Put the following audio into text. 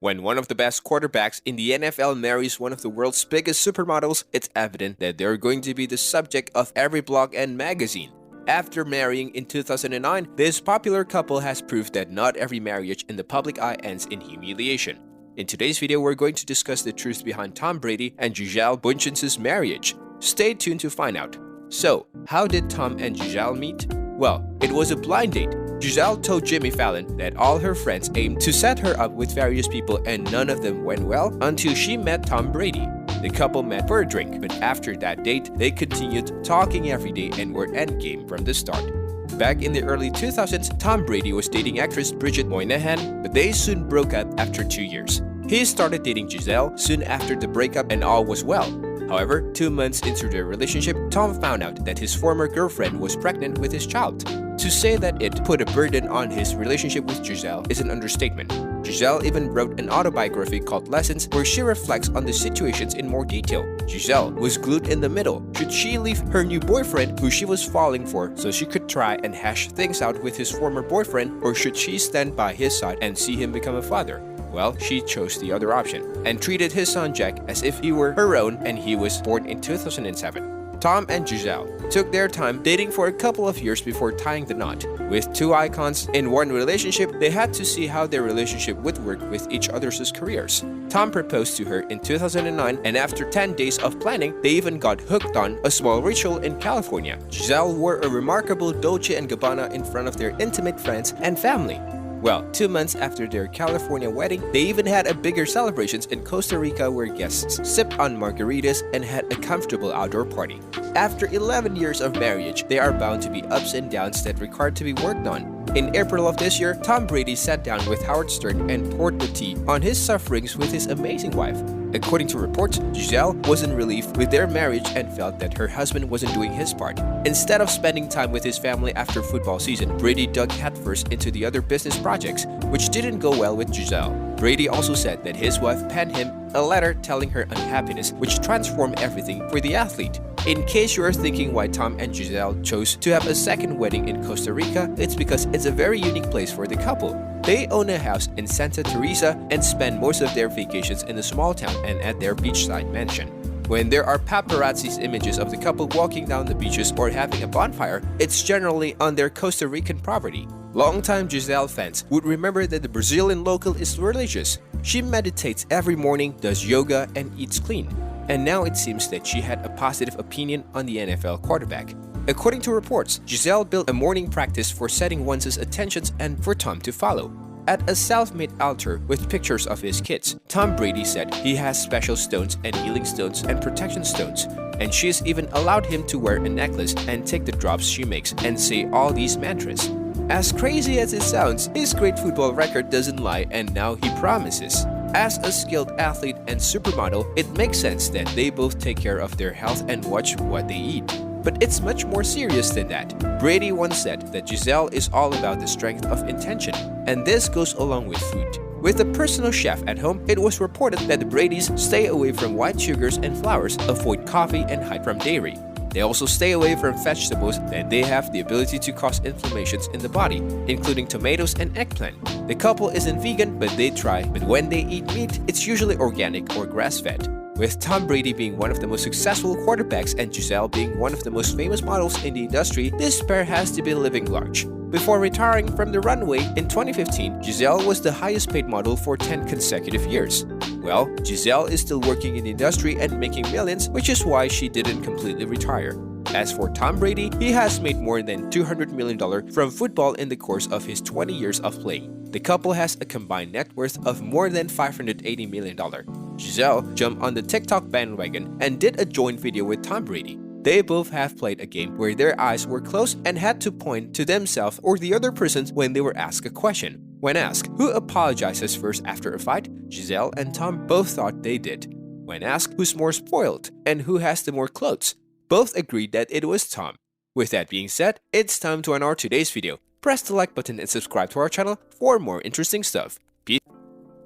When one of the best quarterbacks in the NFL marries one of the world's biggest supermodels, it's evident that they're going to be the subject of every blog and magazine. After marrying in 2009, this popular couple has proved that not every marriage in the public eye ends in humiliation. In today's video, we're going to discuss the truth behind Tom Brady and Gisele Bündchen's marriage. Stay tuned to find out. So, how did Tom and Gisele meet? Well, it was a blind date. Gisele told Jimmy Fallon that all her friends aimed to set her up with various people and none of them went well until she met Tom Brady. The couple met for a drink, but after that date, they continued talking every day and were endgame from the start. Back in the early 2000s, Tom Brady was dating actress Bridget Moynihan, but they soon broke up after 2 years. He started dating Gisele soon after the breakup and all was well. However, 2 months into their relationship, Tom found out that his former girlfriend was pregnant with his child. To say that it put a burden on his relationship with Gisele is an understatement. Gisele even wrote an autobiography called Lessons where she reflects on the situations in more detail. Gisele was glued in the middle. Should she leave her new boyfriend who she was falling for so she could try and hash things out with his former boyfriend, or should she stand by his side and see him become a father? Well, she chose the other option and treated his son Jack as if he were her own, and he was born in 2007. Tom and Gisele took their time dating for a couple of years before tying the knot. With two icons in one relationship, they had to see how their relationship would work with each other's careers. Tom proposed to her in 2009, and after 10 days of planning, they even got hooked on a small ritual in California. Gisele wore a remarkable Dolce & Gabbana in front of their intimate friends and family. Well, 2 months after their California wedding, they even had a bigger celebrations in Costa Rica where guests sipped on margaritas and had a comfortable outdoor party. After 11 years of marriage, there are bound to be ups and downs that require to be worked on. In April of this year, Tom Brady sat down with Howard Stern and poured the tea on his sufferings with his amazing wife. According to reports, Gisele was in relief with their marriage and felt that her husband wasn't doing his part. Instead of spending time with his family after football season, Brady dug headfirst into the other business projects, which didn't go well with Gisele. Brady also said that his wife penned him a letter telling her unhappiness, which transformed everything for the athlete. In case you are thinking why Tom and Gisele chose to have a second wedding in Costa Rica, it's because it's a very unique place for the couple. They own a house in Santa Teresa and spend most of their vacations in a small town and at their beachside mansion. When there are paparazzi's images of the couple walking down the beaches or having a bonfire, it's generally on their Costa Rican property. Longtime Gisele fans would remember that the Brazilian local is religious. She meditates every morning, does yoga, and eats clean. And now it seems that she had a positive opinion on the NFL quarterback. According to reports, Gisele built a morning practice for setting one's attentions and for Tom to follow. At a self-made altar with pictures of his kids, Tom Brady said he has special stones and healing stones and protection stones, and she's even allowed him to wear a necklace and take the drops she makes and say all these mantras. As crazy as it sounds, his great football record doesn't lie, and now he promises. As a skilled athlete and supermodel, it makes sense that they both take care of their health and watch what they eat. But it's much more serious than that. Brady once said that Gisele is all about the strength of intention, and this goes along with food. With a personal chef at home, it was reported that the Bradys stay away from white sugars and flours, avoid coffee, and hide from dairy. They also stay away from vegetables that they have the ability to cause inflammations in the body, including tomatoes and eggplant. The couple isn't vegan, but they try, but when they eat meat, it's usually organic or grass-fed. With Tom Brady being one of the most successful quarterbacks and Gisele being one of the most famous models in the industry, this pair has to be living large. Before retiring from the runway in 2015, Gisele was the highest paid model for 10 consecutive years. Well, Gisele is still working in the industry and making millions, which is why she didn't completely retire. As for Tom Brady, he has made more than $200 million from football in the course of his 20 years of playing. The couple has a combined net worth of more than $580 million. Gisele jumped on the TikTok bandwagon and did a joint video with Tom Brady. They both have played a game where their eyes were closed and had to point to themselves or the other person when they were asked a question. When asked who apologizes first after a fight, Gisele and Tom both thought they did. When asked who's more spoiled and who has the more clothes, both agreed that it was Tom. With that being said, it's time to end our today's video. Press the like button and subscribe to our channel for more interesting stuff.